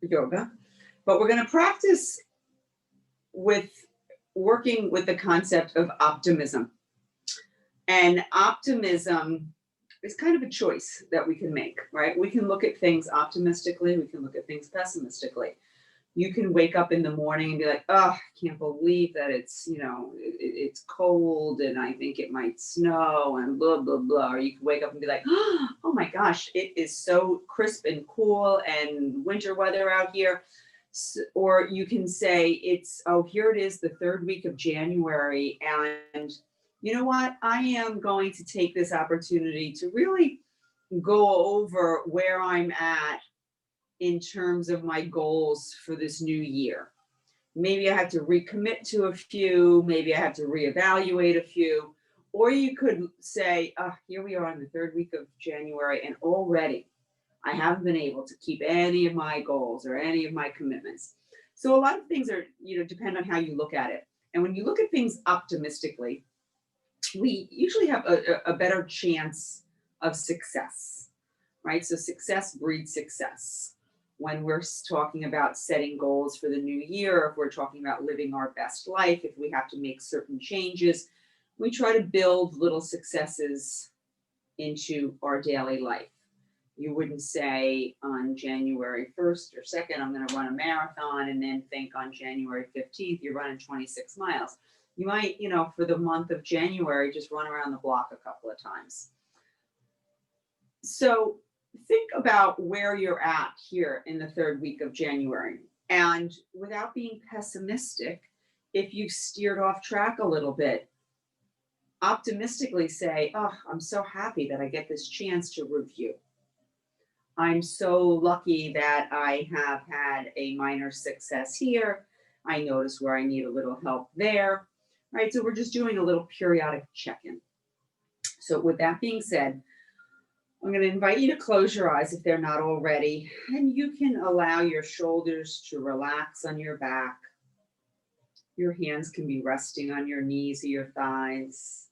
yoga, but we're going to practice with working with the concept of optimism. And optimism is kind of a choice that we can make, right? We can look at things optimistically, we can look at things pessimistically. You can wake up in the morning and be like, oh, I can't believe that it's, it's cold and I think it might snow and blah, blah, blah. Or you can wake up and be like, oh my gosh, it is so crisp and cool and winter weather out here. Or you can say here it is, the third week of January. And you know what? I am going to take this opportunity to really go over where I'm at in terms of my goals for this new year. Maybe I have to recommit to a few, maybe I have to reevaluate a few, or you could say, here we are in the third week of January, and already I haven't been able to keep any of my goals or any of my commitments. So a lot of things are, depend on how you look at it. And when you look at things optimistically, we usually have a better chance of success, right? So success breeds success. When we're talking about setting goals for the new year, if we're talking about living our best life, if we have to make certain changes, we try to build little successes into our daily life. You wouldn't say on January 1st or 2nd, I'm going to run a marathon, and then think on January 15th, you're running 26 miles. You might, for the month of January, just run around the block a couple of times. So think about where you're at here in the third week of January. And without being pessimistic, if you've steered off track a little bit, optimistically say, I'm so happy that I get this chance to review. I'm so lucky that I have had a minor success here. I notice where I need a little help there, right? So we're just doing a little periodic check-in. So with that being said, I'm going to invite you to close your eyes if they're not already, and you can allow your shoulders to relax on your back. Your hands can be resting on your knees or your thighs.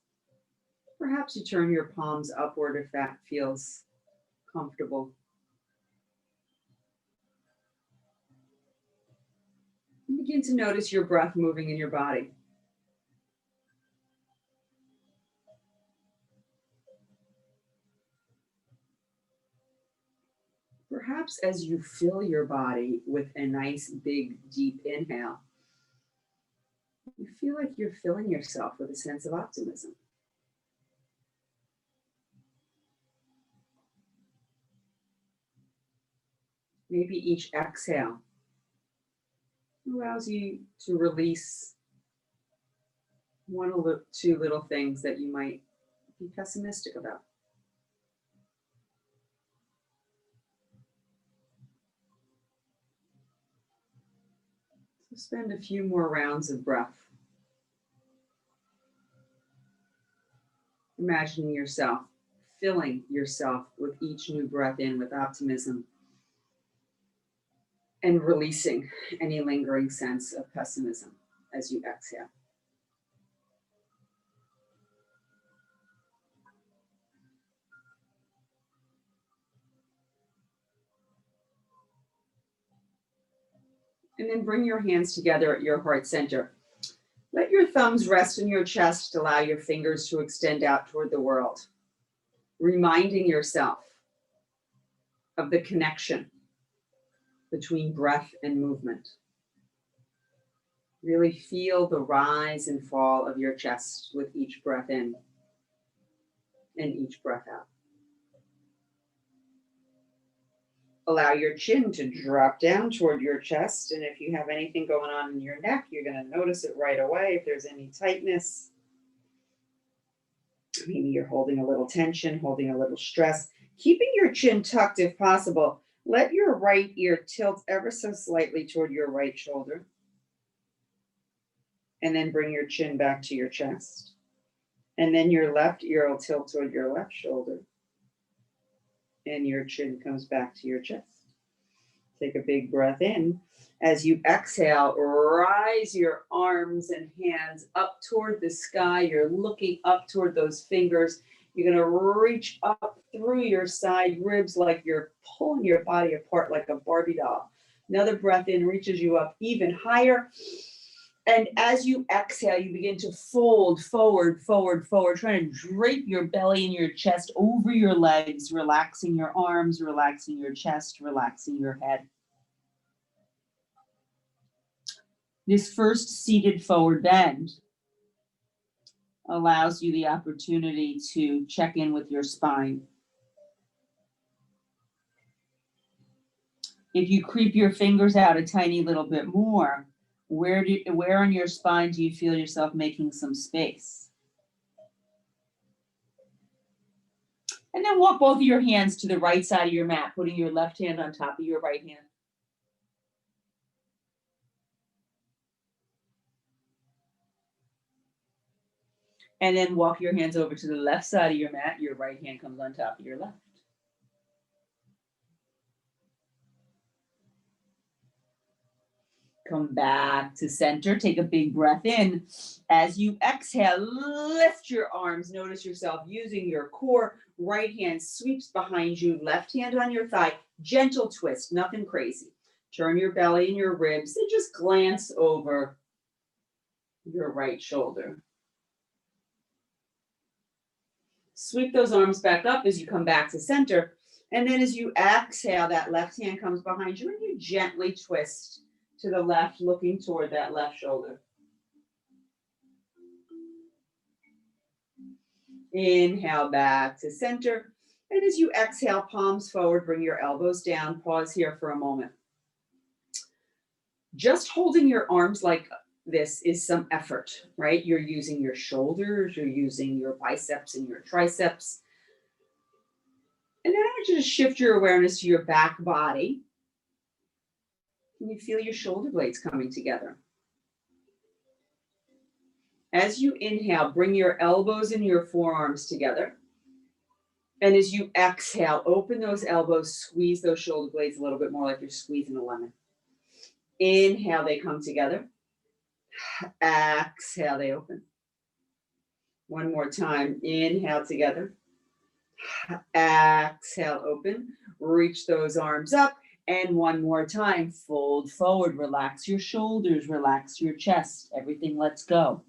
Perhaps you turn your palms upward if that feels comfortable. And begin to notice your breath moving in your body. Perhaps as you fill your body with a nice, big, deep inhale, you feel like you're filling yourself with a sense of optimism. Maybe each exhale allows you to release one or two little things that you might be pessimistic about. So spend a few more rounds of breath. Imagining yourself filling yourself with each new breath in with optimism, and releasing any lingering sense of pessimism as you exhale. And then bring your hands together at your heart center. Let your thumbs rest in your chest, allow your fingers to extend out toward the world, reminding yourself of the connection between breath and movement. Really feel the rise and fall of your chest with each breath in and each breath out. Allow your chin to drop down toward your chest. And if you have anything going on in your neck, you're going to notice it right away. If there's any tightness, maybe you're holding a little tension, holding a little stress, keeping your chin tucked if possible. Let your right ear tilt ever so slightly toward your right shoulder. And then bring your chin back to your chest. And then your left ear will tilt toward your left shoulder. And your chin comes back to your chest. Take a big breath in. As you exhale, rise your arms and hands up toward the sky. You're looking up toward those fingers. You're going to reach up through your side ribs like you're pulling your body apart like a Barbie doll. Another breath in reaches you up even higher. And as you exhale, you begin to fold forward, forward, forward, trying to drape your belly and your chest over your legs, relaxing your arms, relaxing your chest, relaxing your head. This first seated forward bend allows you the opportunity to check in with your spine. If you creep your fingers out a tiny little bit more, where on your spine do you feel yourself making some space? And then walk both of your hands to the right side of your mat, putting your left hand on top of your right hand. And then walk your hands over to the left side of your mat. Your right hand comes on top of your left. Come back to center. Take a big breath in. As you exhale, lift your arms. Notice yourself using your core. Right hand sweeps behind you. Left hand on your thigh. Gentle twist, nothing crazy. Turn your belly and your ribs and just glance over your right shoulder. Sweep those arms back up as you come back to center. And then as you exhale, that left hand comes behind you and you gently twist to the left, looking toward that left shoulder. Inhale back to center. And as you exhale, palms forward, bring your elbows down. Pause here for a moment. Just holding your arms like this is some effort, right? You're using your shoulders, you're using your biceps and your triceps. And then I want you to shift your awareness to your back body. Can you feel your shoulder blades coming together? As you inhale, bring your elbows and your forearms together. And as you exhale, open those elbows, squeeze those shoulder blades a little bit more like you're squeezing a lemon. Inhale, they come together. Exhale, they open. One more time. Inhale together. Exhale, open. Reach those arms up. And one more time, fold forward. Relax your shoulders, relax your chest. Everything lets go.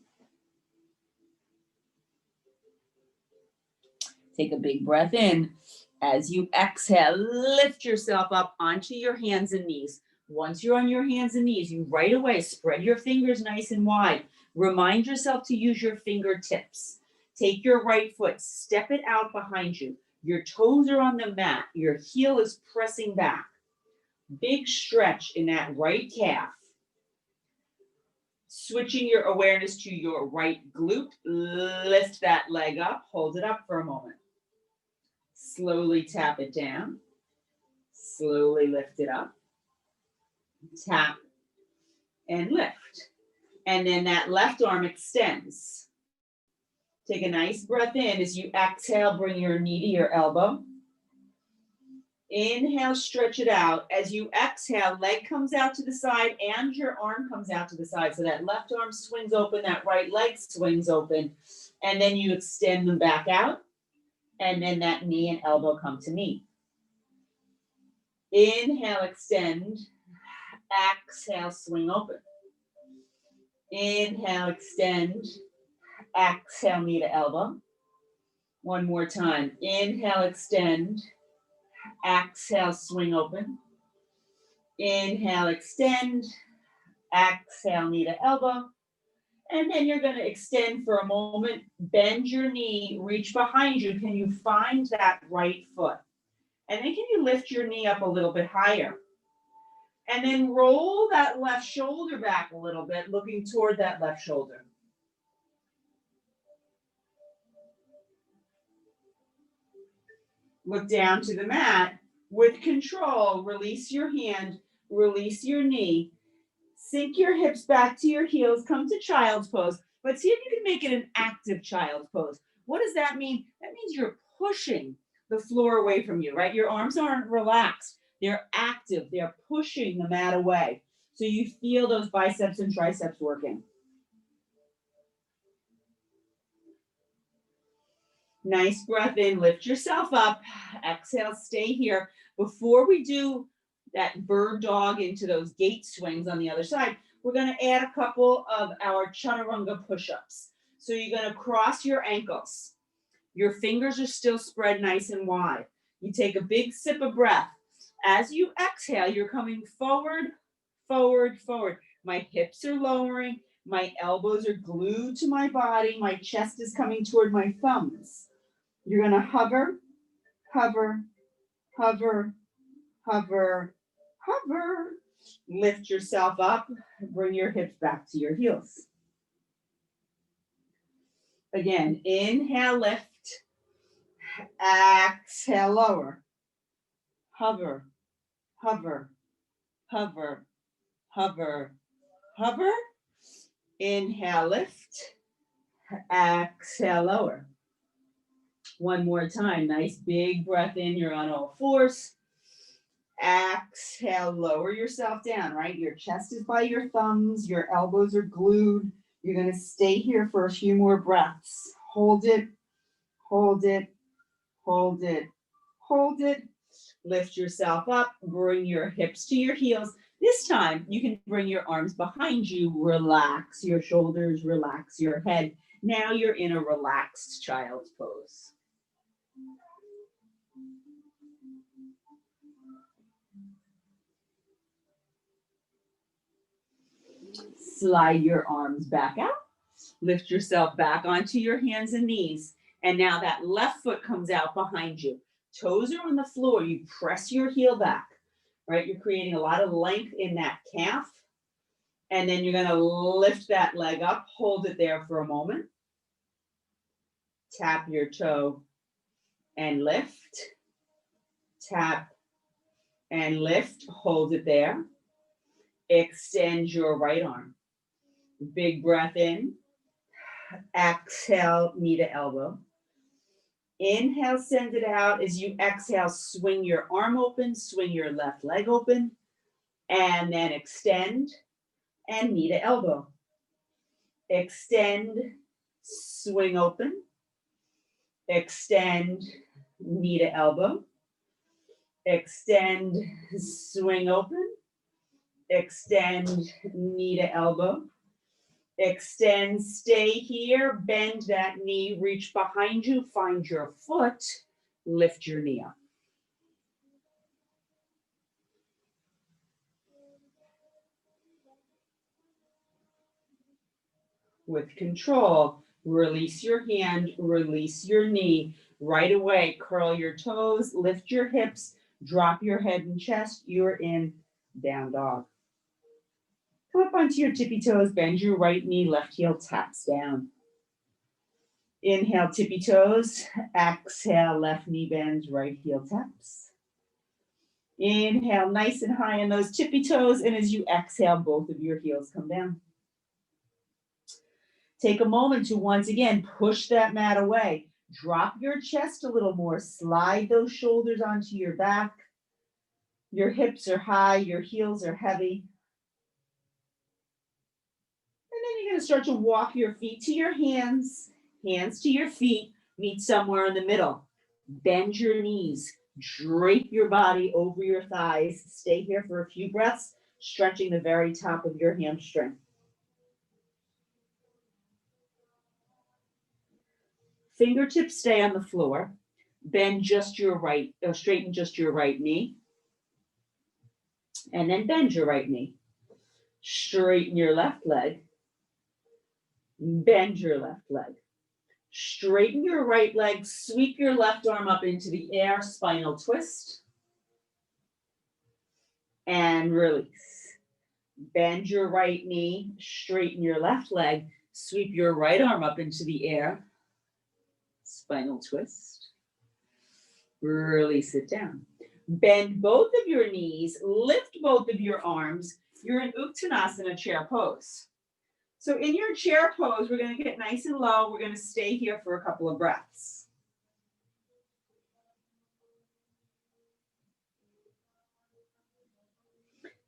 Take a big breath in. As you exhale, lift yourself up onto your hands and knees. Once you're on your hands and knees, you right away spread your fingers nice and wide. Remind yourself to use your fingertips. Take your right foot, step it out behind you. Your toes are on the mat. Your heel is pressing back. Big stretch in that right calf. Switching your awareness to your right glute. Lift that leg up. Hold it up for a moment. Slowly tap it down. Slowly lift it up. Tap and lift. And then that left arm extends. Take a nice breath in. As you exhale, bring your knee to your elbow. Inhale, stretch it out. As you exhale, leg comes out to the side and your arm comes out to the side. So that left arm swings open, that right leg swings open. And then you extend them back out. And then that knee and elbow come to meet. Inhale, extend. Exhale, swing open. Inhale, extend. Exhale, knee to elbow. One more time. Inhale, extend. Exhale, swing open. Inhale, extend. Exhale, knee to elbow. And then you're going to extend for a moment. Bend your knee, reach behind you. Can you find that right foot? And then can you lift your knee up a little bit higher? And then roll that left shoulder back a little bit, looking toward that left shoulder. Look down to the mat. With control, release your hand, release your knee. Sink your hips back to your heels, come to child's pose. But see if you can make it an active child's pose. What does that mean? That means you're pushing the floor away from you, right? Your arms aren't relaxed. They're active. They're pushing the mat away. So you feel those biceps and triceps working. Nice breath in, lift yourself up. Exhale, stay here. Before we do that bird dog into those gate swings on the other side, we're going to add a couple of our chaturanga push-ups. So you're going to cross your ankles. Your fingers are still spread nice and wide. You take a big sip of breath. As you exhale, you're coming forward, forward, forward. My hips are lowering. My elbows are glued to my body. My chest is coming toward my thumbs. You're going to hover, hover, hover, hover, hover. Lift yourself up. Bring your hips back to your heels. Again, inhale, lift. Exhale, lower. Hover, hover, hover, hover, hover. Inhale, lift. Exhale, lower. One more time. Nice big breath in. You're on all fours. Exhale, lower yourself down, right? Your chest is by your thumbs. Your elbows are glued. You're going to stay here for a few more breaths. Hold it, hold it, hold it, hold it. Lift yourself up. Bring your hips to your heels. This time, you can bring your arms behind you. Relax your shoulders, relax your head. Now you're in a relaxed child's pose. Slide your arms back out. Lift yourself back onto your hands and knees. And now that left foot comes out behind you. Toes are on the floor. You press your heel back, right? You're creating a lot of length in that calf. And then you're going to lift that leg up. Hold it there for a moment. Tap your toe and lift. Tap and lift. Hold it there. Extend your right arm. Big breath in. Exhale, knee to elbow. Inhale, send it out. As you exhale, swing your arm open, swing your left leg open, and then extend and knee to elbow. Extend, swing open, extend, knee to elbow. Extend, swing open, extend, knee to elbow. Extend, stay here, bend that knee, reach behind you, find your foot, lift your knee up. With control, release your hand, release your knee. Right away, curl your toes, lift your hips, drop your head and chest. You're in down dog. Come up onto your tippy toes, bend your right knee, left heel taps down. Inhale, tippy toes. Exhale, left knee bends, right heel taps. Inhale, nice and high on those tippy toes. And as you exhale, both of your heels come down. Take a moment to once again push that mat away. Drop your chest a little more. Slide those shoulders onto your back. Your hips are high, your heels are heavy. And then you're going to start to walk your feet to your hands, hands to your feet, meet somewhere in the middle. Bend your knees, drape your body over your thighs. Stay here for a few breaths, stretching the very top of your hamstring. Fingertips stay on the floor. Bend just your right, straighten just your right knee. And then bend your right knee. Straighten your left leg. Bend your left leg. Straighten your right leg. Sweep your left arm up into the air. Spinal twist. And release. Bend your right knee. Straighten your left leg. Sweep your right arm up into the air. Spinal twist. Release it down. Bend both of your knees. Lift both of your arms. You're in Uttanasana chair pose. So in your chair pose, we're going to get nice and low. We're going to stay here for a couple of breaths.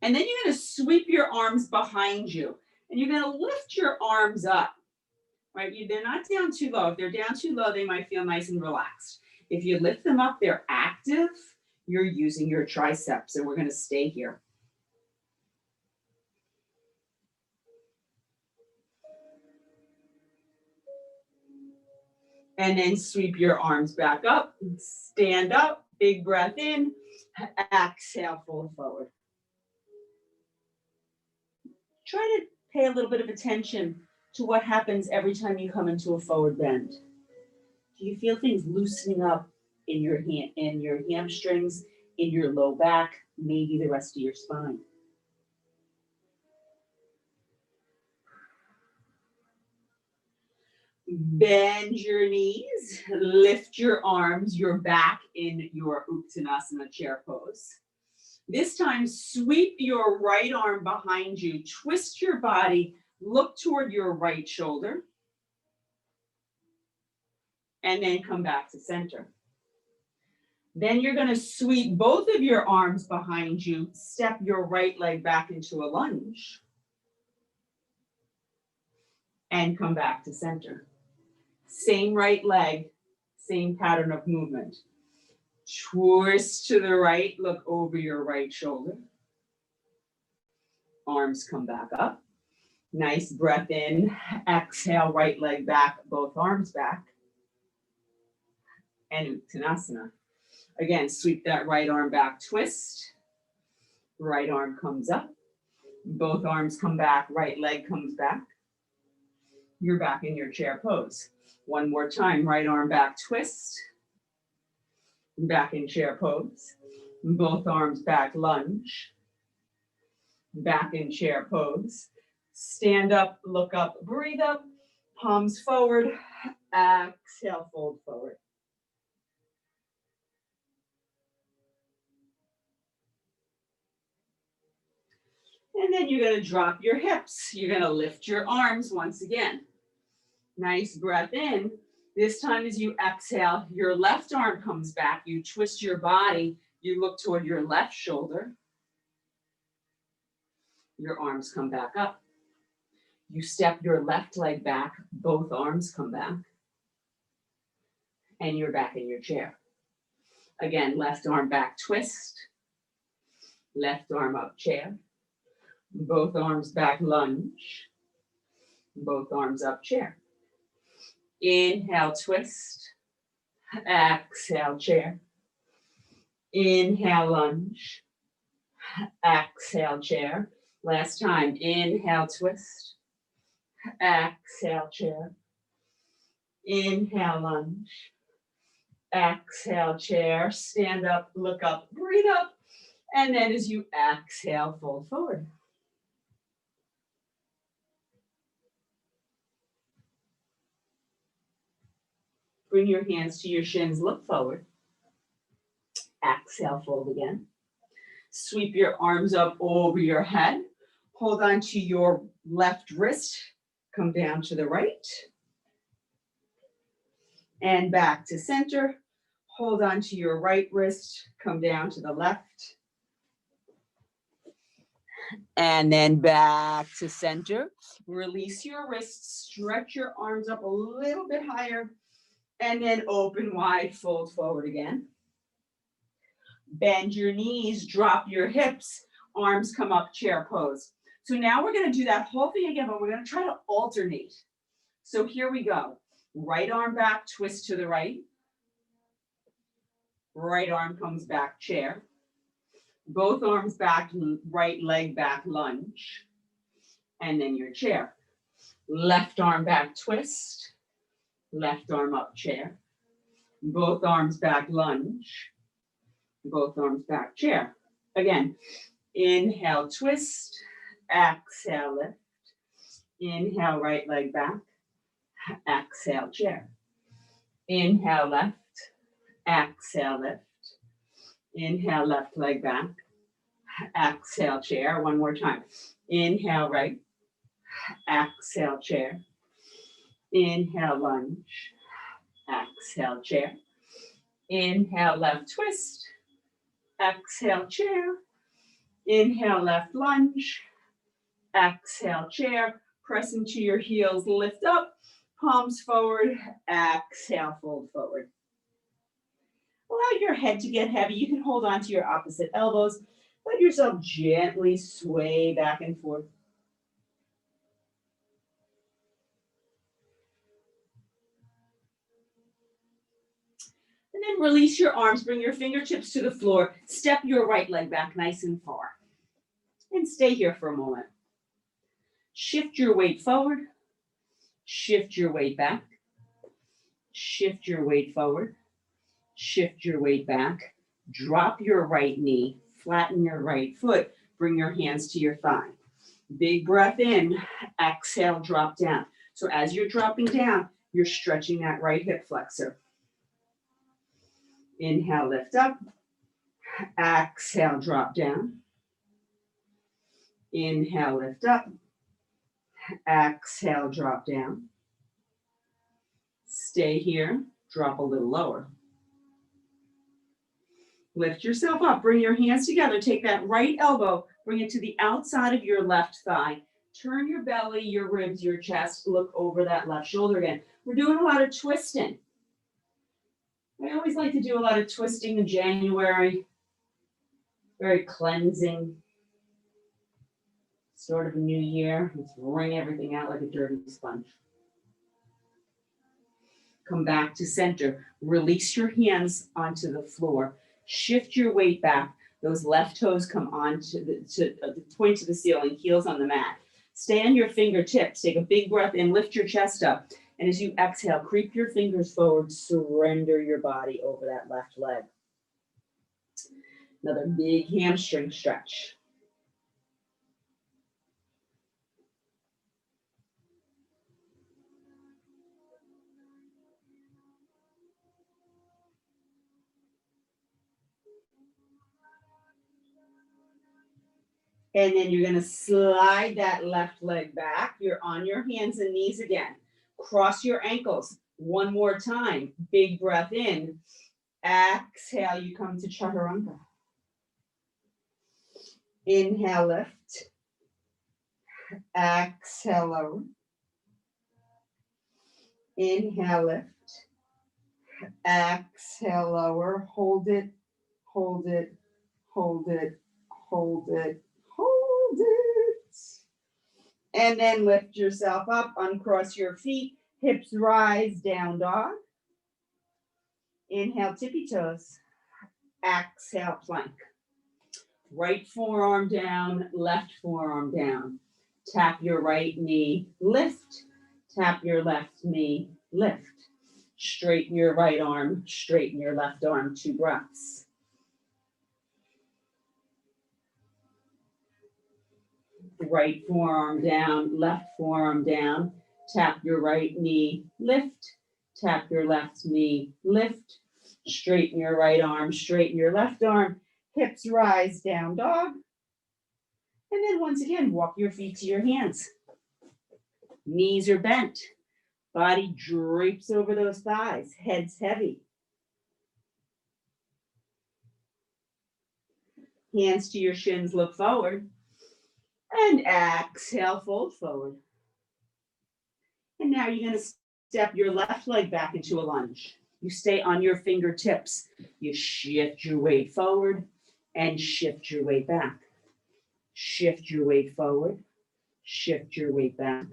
And then you're going to sweep your arms behind you. And you're going to lift your arms up. Right? They're not down too low. If they're down too low, they might feel nice and relaxed. If you lift them up, they're active. you're using your triceps, and we're going to stay here. And then sweep your arms back up, stand up, big breath in, exhale, fold forward. Try to pay a little bit of attention to what happens every time you come into a forward bend. Do you feel things loosening up in your hamstrings, in your low back, maybe the rest of your spine? Bend your knees, lift your arms, you're back in your Uttanasana chair pose. This time, sweep your right arm behind you, twist your body, look toward your right shoulder, and then come back to center. Then you're going to sweep both of your arms behind you, step your right leg back into a lunge, and come back to center. Same right leg, same pattern of movement. Twist to the right, look over your right shoulder. Arms come back up. Nice breath in, exhale, right leg back, both arms back. And Uttanasana. Again, sweep that right arm back, twist. Right arm comes up. Both arms come back, right leg comes back. You're back in your chair pose. One more time, right arm back, twist. Back in chair pose. Both arms back, lunge. Back in chair pose. Stand up, look up, breathe up. Palms forward. Exhale, fold forward. And then you're going to drop your hips. You're going to lift your arms once again. Nice breath in. This time as you exhale, your left arm comes back. You twist your body. You look toward your left shoulder. Your arms come back up. You step your left leg back. Both arms come back. And you're back in your chair. Again, left arm back, twist. Left arm up, chair. Both arms back, lunge. Both arms up, chair. Inhale, twist. Exhale, chair. Inhale, lunge. Exhale, chair. Last time. Inhale, twist. Exhale, chair. Inhale, lunge. Exhale, chair. Stand up, look up, breathe up. And then as you exhale, fold forward. Bring your hands to your shins, look forward. Exhale, fold again. Sweep your arms up over your head. Hold on to your left wrist. Come down to the right. And back to center. Hold on to your right wrist. Come down to the left. And then back to center. Release your wrists. Stretch your arms up a little bit higher. And then open wide, fold forward again. Bend your knees, drop your hips, arms come up, chair pose. So now we're going to do that whole thing again, but we're going to try to alternate. So here we go. Right arm back, twist to the right. Right arm comes back, chair. Both arms back, right leg back, lunge. And then your chair. Left arm back, twist. Left arm up, chair. Both arms back, lunge. Both arms back, chair. Again, inhale, twist. Exhale, lift. Inhale, right leg back. Exhale, chair. Inhale, left. Exhale, lift. Inhale, left leg back. Exhale, chair. One more time. Inhale, right. Exhale, chair. Inhale, lunge. Exhale, chair. Inhale, left twist. Exhale, chair. Inhale, left lunge. Exhale, chair. Press into your heels, lift up. Palms forward. Exhale, fold forward. Allow your head to get heavy. You can hold on to your opposite elbows. Let yourself gently sway back and forth. And then release your arms. Bring your fingertips to the floor. Step your right leg back nice and far. And stay here for a moment. Shift your weight forward. Shift your weight back. Shift your weight forward. Shift your weight back. Drop your right knee. Flatten your right foot. Bring your hands to your thigh. Big breath in. Exhale, drop down. So as you're dropping down, you're stretching that right hip flexor. Inhale, lift up. Exhale, drop down. Inhale, lift up. Exhale, drop down. Stay here. Drop a little lower. Lift yourself up. Bring your hands together. Take that right elbow. Bring it to the outside of your left thigh. Turn your belly, your ribs, your chest. Look over that left shoulder again. We're doing a lot of twisting. I always like to do a lot of twisting in January. Very cleansing. Sort of a new year. Let's wring everything out like a dirty sponge. Come back to center. Release your hands onto the floor. Shift your weight back. Those left toes come on to point to the ceiling, heels on the mat. Stay on your fingertips. Take a big breath in, lift your chest up. And as you exhale, creep your fingers forward, surrender your body over that left leg. Another big hamstring stretch. And then you're going to slide that left leg back. You're on your hands and knees again. Cross your ankles. One more time. Big breath in. Exhale, you come to chaturanga. Inhale, lift. Exhale, lower. Inhale, lift. Exhale, lower. Hold it, hold it, hold it, hold it. Hold it. And then lift yourself up, uncross your feet, hips rise, down dog. Inhale, tippy toes. Exhale, plank. Right forearm down, left forearm down. Tap your right knee, lift. Tap your left knee, lift. Straighten your right arm, straighten your left arm, 2 breaths. Right forearm down, left forearm down. Tap your right knee, lift. Tap your left knee, lift. Straighten your right arm, straighten your left arm. Hips rise, down dog. And then once again, walk your feet to your hands. Knees are bent. Body drapes over those thighs. Head's heavy. Hands to your shins, look forward. And exhale, fold forward. And now you're going to step your left leg back into a lunge. You stay on your fingertips. You shift your weight forward and shift your weight back. Shift your weight forward. Shift your weight back.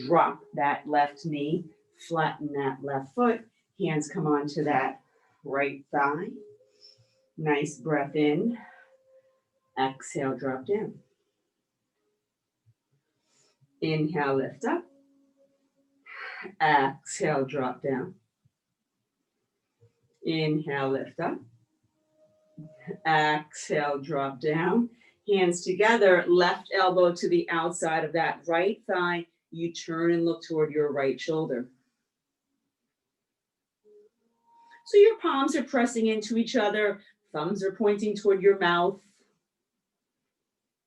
Drop that left knee. Flatten that left foot. Hands come onto that right thigh. Nice breath in. Exhale, drop down. Inhale, lift up. Exhale, drop down. Inhale, lift up. Exhale, drop down. Hands together, left elbow to the outside of that right thigh. You turn and look toward your right shoulder. So your palms are pressing into each other. Thumbs are pointing toward your mouth.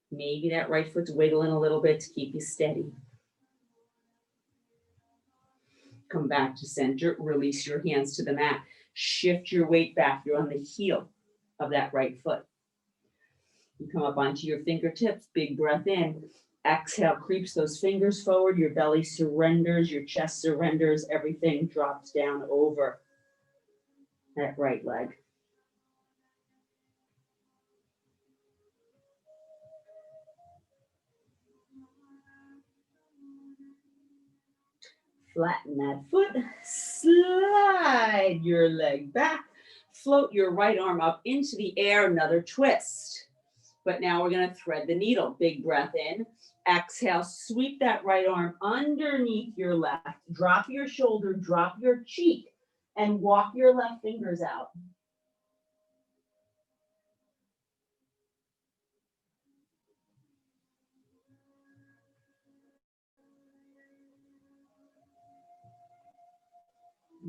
Maybe that right foot's wiggling a little bit to keep you steady. Come back to center. Release your hands to the mat. Shift your weight back. You're on the heel of that right foot. You come up onto your fingertips. Big breath in. Exhale, creeps those fingers forward. Your belly surrenders. Your chest surrenders. Everything drops down over. that right leg. Flatten that foot, slide your leg back, float your right arm up into the air, another twist. But now we're going to thread the needle. Big breath in, exhale, sweep that right arm underneath your left, drop your shoulder, drop your cheek, and walk your left fingers out.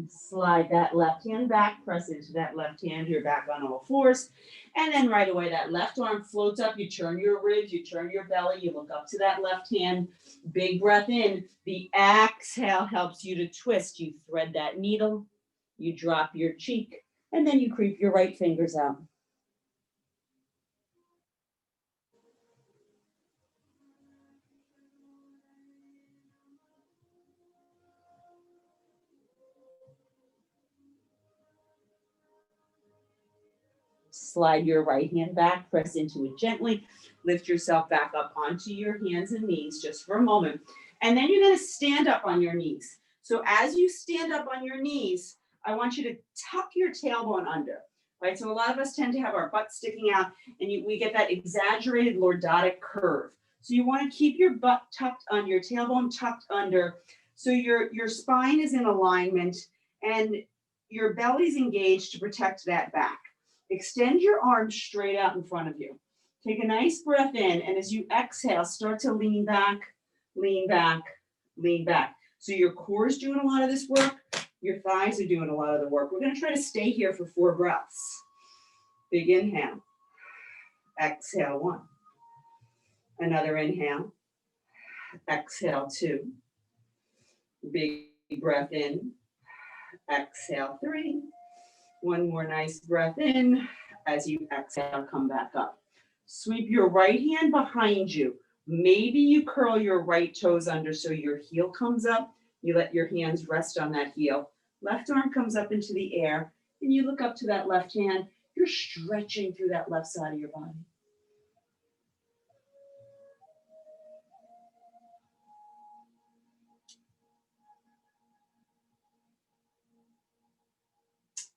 Slide that left hand back, press into that left hand, you're back on all fours. And then right away, that left arm floats up, you turn your ribs, you turn your belly, you look up to that left hand, big breath in. The exhale helps you to twist. You thread that needle, you drop your cheek, and then you creep your right fingers out. Slide your right hand back, press into it gently, lift yourself back up onto your hands and knees just for a moment. And then you're going to stand up on your knees. So as you stand up on your knees, I want you to tuck your tailbone under, right? So a lot of us tend to have our butt sticking out and we get that exaggerated lordotic curve. So you want to keep your butt tucked on your tailbone tucked under. So your spine is in alignment and your belly's engaged to protect that back. Extend your arms straight out in front of you. Take a nice breath in, and as you exhale, start to lean back, lean back, lean back. So your core is doing a lot of this work. Your thighs are doing a lot of the work. We're going to try to stay here for 4 breaths. Big inhale. Exhale 1. Another inhale. Exhale 2. Big breath in. Exhale 3. One more nice breath in. As you exhale, come back up. Sweep your right hand behind you. Maybe you curl your right toes under so your heel comes up. You let your hands rest on that heel. Left arm comes up into the air, and you look up to that left hand. You're stretching through that left side of your body.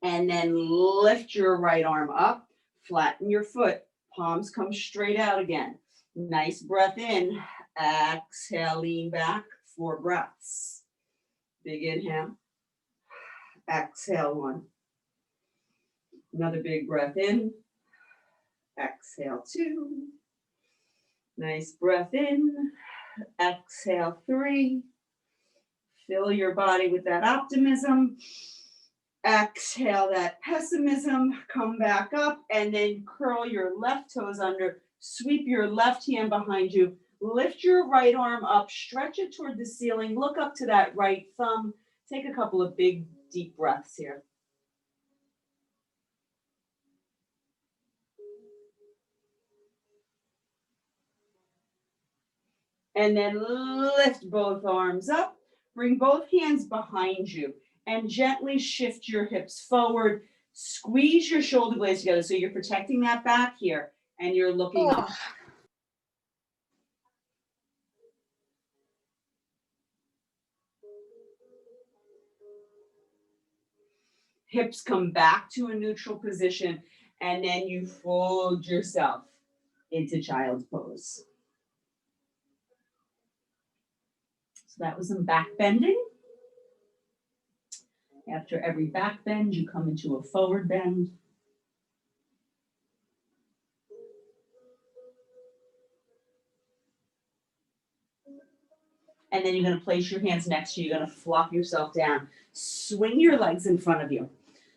And then lift your right arm up, flatten your foot, palms come straight out again. Nice breath in, exhale, lean back, 4 breaths. Big inhale, exhale 1. Another big breath in, exhale 2. Nice breath in, exhale 3. Fill your body with that optimism. Exhale that pessimism, come back up, and then curl your left toes under, sweep your left hand behind you, lift your right arm up, stretch it toward the ceiling, look up to that right thumb, take a couple of big, deep breaths here. And then lift both arms up, bring both hands behind you, and gently shift your hips forward. Squeeze your shoulder blades together so you're protecting that back here and you're looking up. Hips come back to a neutral position, and then you fold yourself into child's pose. So that was some back bending. After every back bend, you come into a forward bend. And then you're going to place your hands next to you. You're going to flop yourself down. Swing your legs in front of you.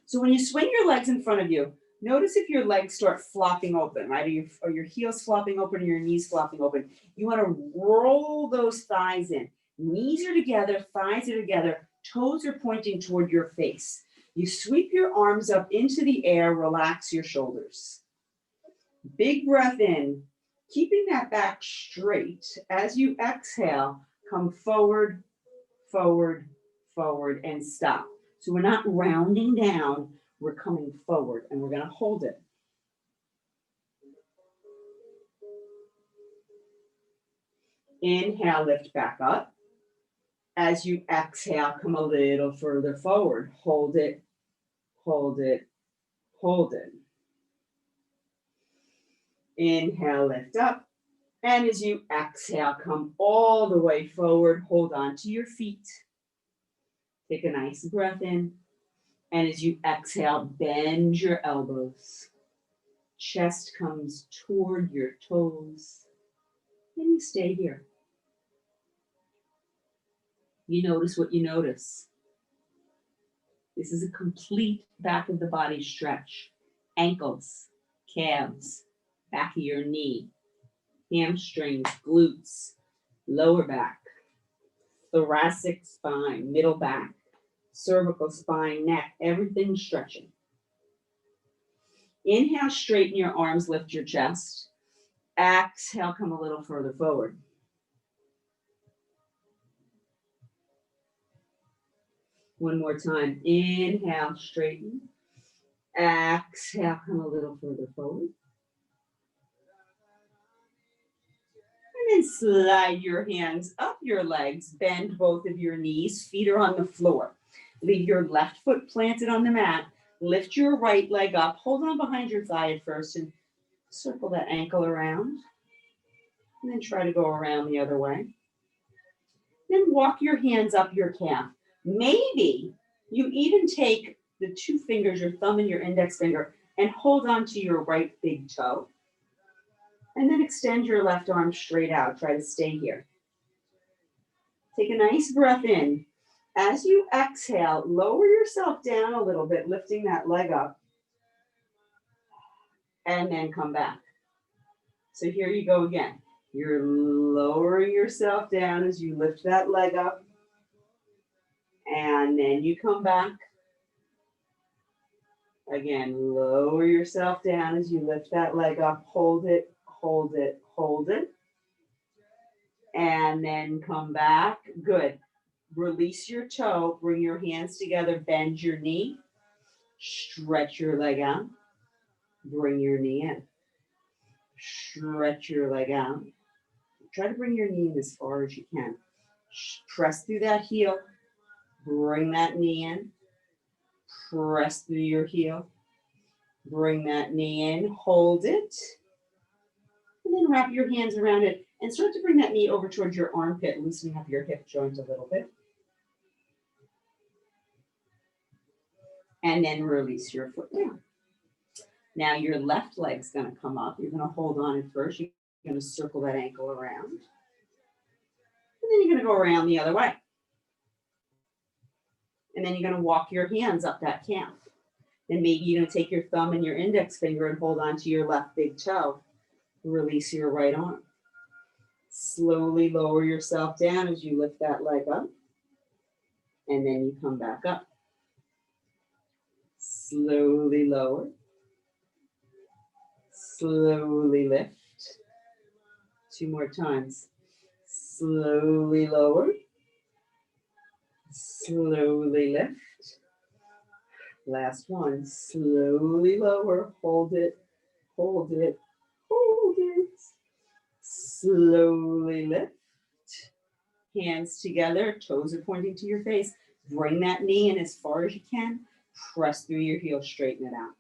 So when you swing your legs in front of you, notice if your legs start flopping open, right? Or your heels flopping open or your knees flopping open. You want to roll those thighs in. Knees are together, thighs are together, toes are pointing toward your face. You sweep your arms up into the air, relax your shoulders. Big breath in, keeping that back straight. As you exhale, come forward, forward, forward, and stop. So we're not rounding down, We're coming forward and we're going to hold it. Inhale, lift back up. As you exhale, come a little further forward. Hold it, hold it, hold it. Inhale, lift up. And as you exhale, come all the way forward. Hold on to your feet. Take a nice breath in. And as you exhale, bend your elbows. Chest comes toward your toes. And you stay here. You notice what you notice. This is a complete back of the body stretch. Ankles, calves, back of your knee, hamstrings, glutes, lower back, thoracic spine, middle back, cervical spine, neck, everything stretching. Inhale, straighten your arms, lift your chest. Exhale, come a little further forward. One more time. Inhale, straighten. Exhale, come a little further forward. And then slide your hands up your legs. Bend both of your knees. Feet are on the floor. Leave your left foot planted on the mat. Lift your right leg up. Hold on behind your thigh at first and circle that ankle around. And then try to go around the other way. Then walk your hands up your calf. Maybe you even take the two fingers, your thumb and your index finger, and hold on to your right big toe. And then extend your left arm straight out. Try to stay here. Take a nice breath in. As you exhale, lower yourself down a little bit, lifting that leg up. And then come back. So here you go again. You're lowering yourself down as you lift that leg up. And then you come back. Again, lower yourself down as you lift that leg up. Hold it, hold it, hold it. And then come back. Good. Release your toe. Bring your hands together. Bend your knee. Stretch your leg out. Bring your knee in. Stretch your leg out. Try to bring your knee in as far as you can. Press through that heel. Bring that knee in. Press through your heel. Bring that knee in. Hold it. And then wrap your hands around it and start to bring that knee over towards your armpit, loosening up your hip joint a little bit. And then release your foot down. Now your left leg's going to come up. You're going to hold on at first. You're going to circle that ankle around. And then you're going to go around the other way. And then you're going to walk your hands up that calf. And maybe you're going to take your thumb and your index finger and hold on to your left big toe. Release your right arm. Slowly lower yourself down as you lift that leg up. And then you come back up. Slowly lower. Slowly lift. Two more times. Slowly lower. Slowly lift. Last one. Slowly lower. Hold it. Hold it. Hold it. Slowly lift. Hands together. Toes are pointing to your face. Bring that knee in as far as you can. Press through your heel. Straighten it out.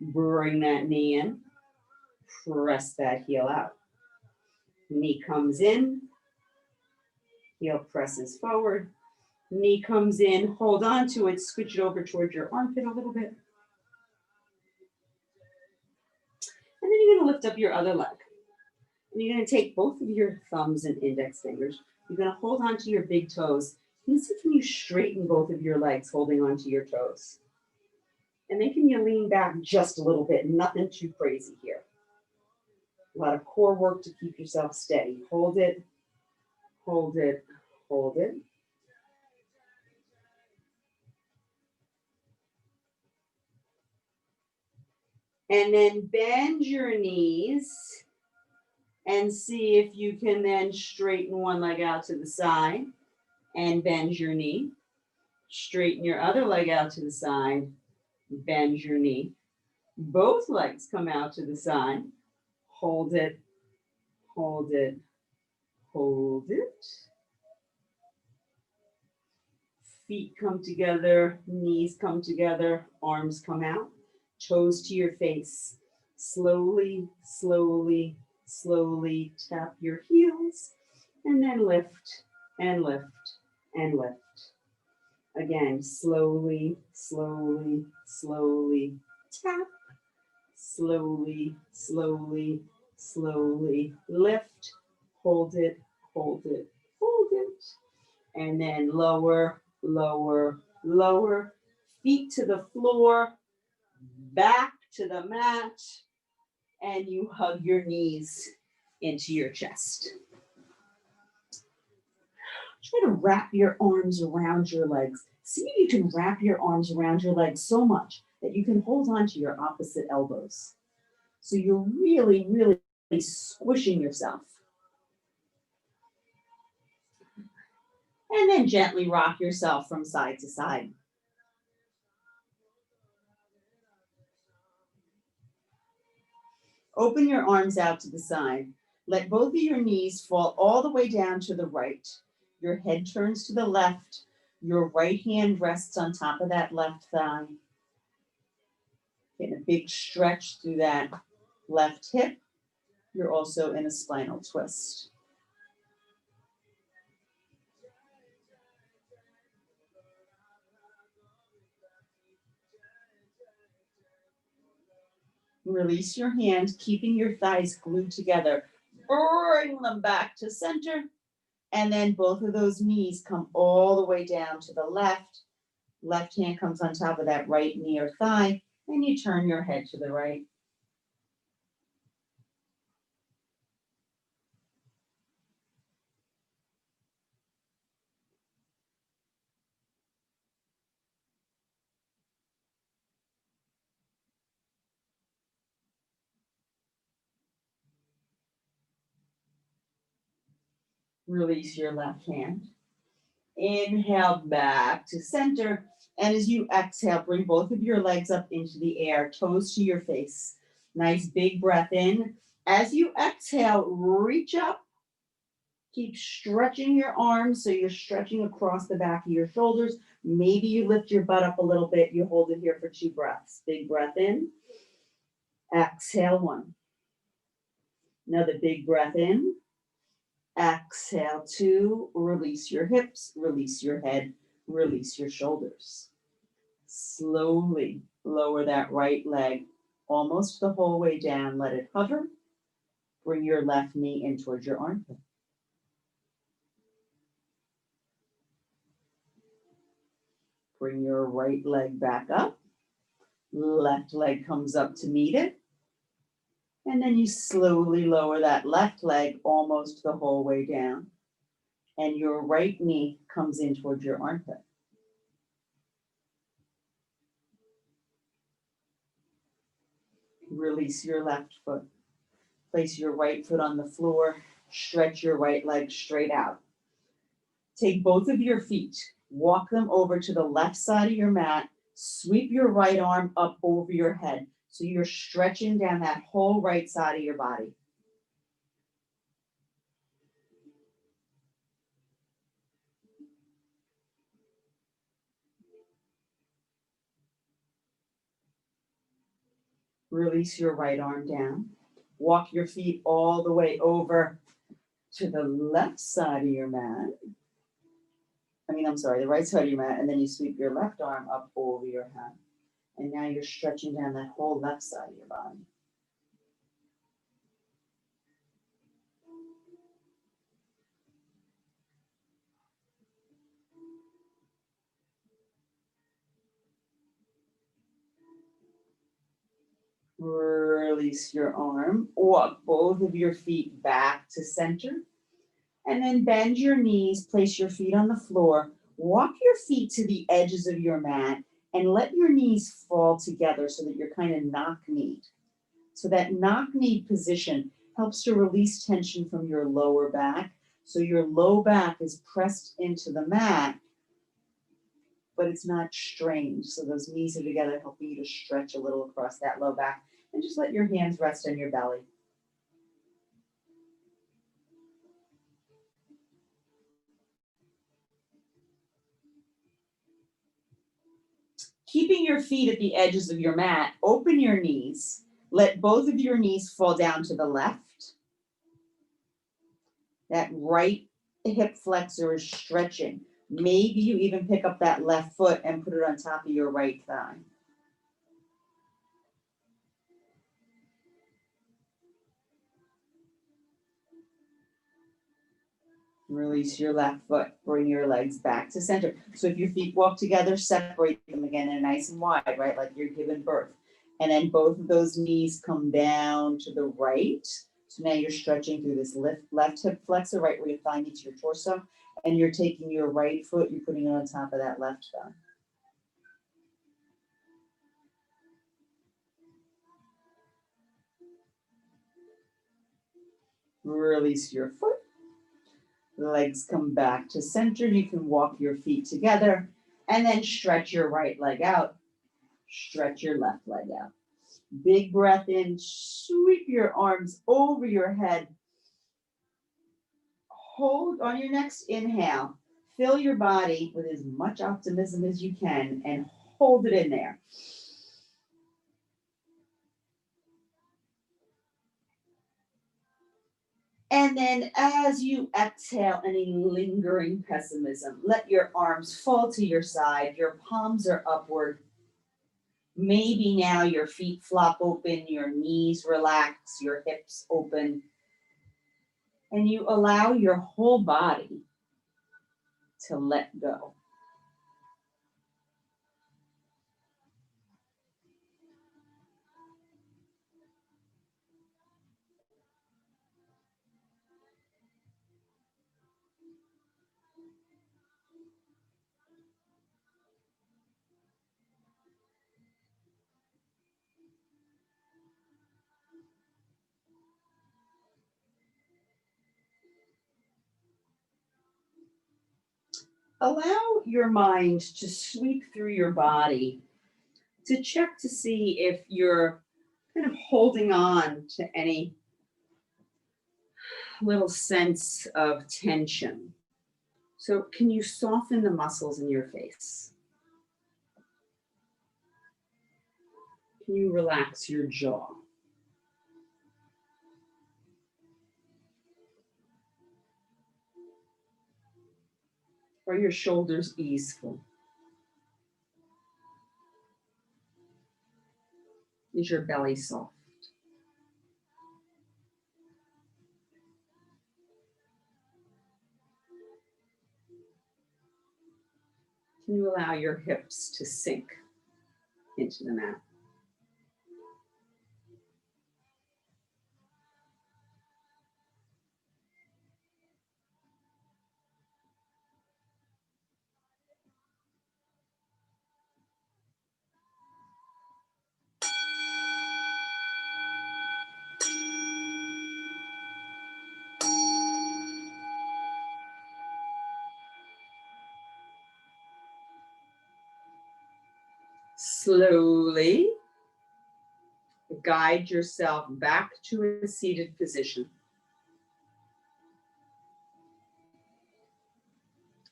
Bring that knee in. Press that heel out. Knee comes in. Heel presses forward. Knee comes in. Hold on to it. Scooch it over towards your armpit a little bit. And then you're going to lift up your other leg. And you're going to take both of your thumbs and index fingers. You're going to hold on to your big toes. And see, can you straighten both of your legs holding onto your toes? And then can you lean back just a little bit? Nothing too crazy here. A lot of core work to keep yourself steady. Hold it, hold it, hold it. And then bend your knees and see if you can then straighten one leg out to the side and bend your knee. Straighten your other leg out to the side Bend your knee. Both legs come out to the side. Hold it, hold it, hold it. Feet come together, knees come together, arms come out, toes to your face. Slowly, slowly, slowly tap your heels and then lift and lift and lift. Again, slowly, slowly, slowly tap. Slowly, slowly, slowly lift. Hold it, hold it, hold it. And then lower, lower, lower. Feet to the floor, back to the mat, and you hug your knees into your chest. Try to wrap your arms around your legs. See if you can wrap your arms around your legs so much that you can hold on to your opposite elbows. So you're really, really squishing yourself. And then gently rock yourself from side to side. Open your arms out to the side. Let both of your knees fall all the way down to the right. Your head turns to the left. Your right hand rests on top of that left thigh. Getting a big stretch through that left hip. You're also in a spinal twist. Release your hand, keeping your thighs glued together. Bring them back to center. And then both of those knees come all the way down to the left. Left hand comes on top of that right knee or thigh, and you turn your head to the right. Release your left hand. Inhale back to center. And as you exhale, bring both of your legs up into the air, toes to your face. Nice big breath in. As you exhale, reach up. Keep stretching your arms so you're stretching across the back of your shoulders. Maybe you lift your butt up a little bit. You hold it here for 2 breaths. Big breath in. Exhale 1. Another big breath in. Exhale 2. Release your hips, release your head, release your shoulders. Slowly lower that right leg almost the whole way down. Let it hover. Bring your left knee in towards your armpit. Bring your right leg back up. Left leg comes up to meet it. And then you slowly lower that left leg almost the whole way down. And your right knee comes in towards your armpit. Release your left foot. Place your right foot on the floor. Stretch your right leg straight out. Take both of your feet. Walk them over to the left side of your mat. Sweep your right arm up over your head. So you're stretching down that whole right side of your body. Release your right arm down. Walk your feet all the way over to the left side of your mat. The right side of your mat, and then you sweep your left arm up over your head. And now you're stretching down that whole left side of your body. Release your arm. Walk both of your feet back to center. And then bend your knees, place your feet on the floor. Walk your feet to the edges of your mat and let your knees fall together so that you're kind of knock-kneed. So that knock-kneed position helps to release tension from your lower back. So your low back is pressed into the mat, but it's not strained. So those knees are together, helping you to stretch a little across that low back. And just let your hands rest on your belly. Keeping your feet at the edges of your mat, open your knees. Let both of your knees fall down to the left. That right hip flexor is stretching. Maybe you even pick up that left foot and put it on top of your right thigh. Release your left foot, bring your legs back to center. So if your feet walk together, separate them again and nice and wide, right? Like you're giving birth. And then both of those knees come down to the right. So now you're stretching through this left hip flexor, right where your thigh meets your torso. And you're taking your right foot, you're putting it on top of that left thigh. Release your foot. Legs come back to center. You can walk your feet together and then stretch your right leg out. Stretch your left leg out. Big breath in. Sweep your arms over your head. Hold on your next inhale. Fill your body with as much optimism as you can and hold it in there. And then as you exhale any lingering pessimism, let your arms fall to your side. Your palms are upward. Maybe now your feet flop open, your knees relax, your hips open. And you allow your whole body to let go. Allow your mind to sweep through your body to check to see if you're kind of holding on to any little sense of tension. So, can you soften the muscles in your face? Can you relax your jaw? Are your shoulders easeful? Is your belly soft? Can you allow your hips to sink into the mat? Slowly guide yourself back to a seated position.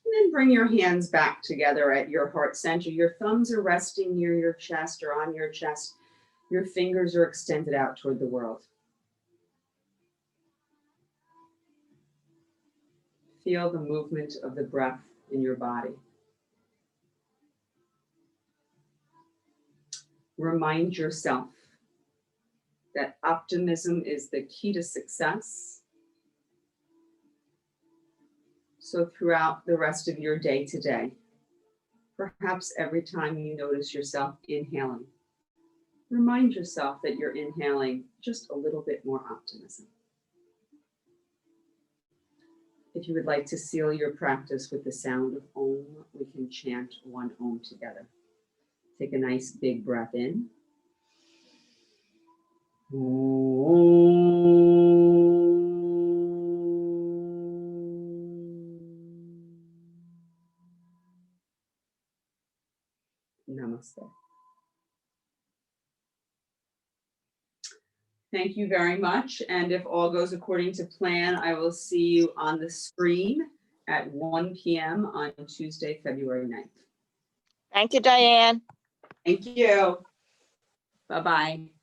And then bring your hands back together at your heart center. Your thumbs are resting near your chest or on your chest. Your fingers are extended out toward the world. Feel the movement of the breath in your body. Remind yourself that optimism is the key to success. So throughout the rest of your day today, perhaps every time you notice yourself inhaling, remind yourself that you're inhaling just a little bit more optimism. If you would like to seal your practice with the sound of Om, we can chant one Om together. Take a nice big breath in. Namaste. Thank you very much. And if all goes according to plan, I will see you on the screen at 1 p.m. on Tuesday, February 9th. Thank you, Diane. Thank you. Bye-bye.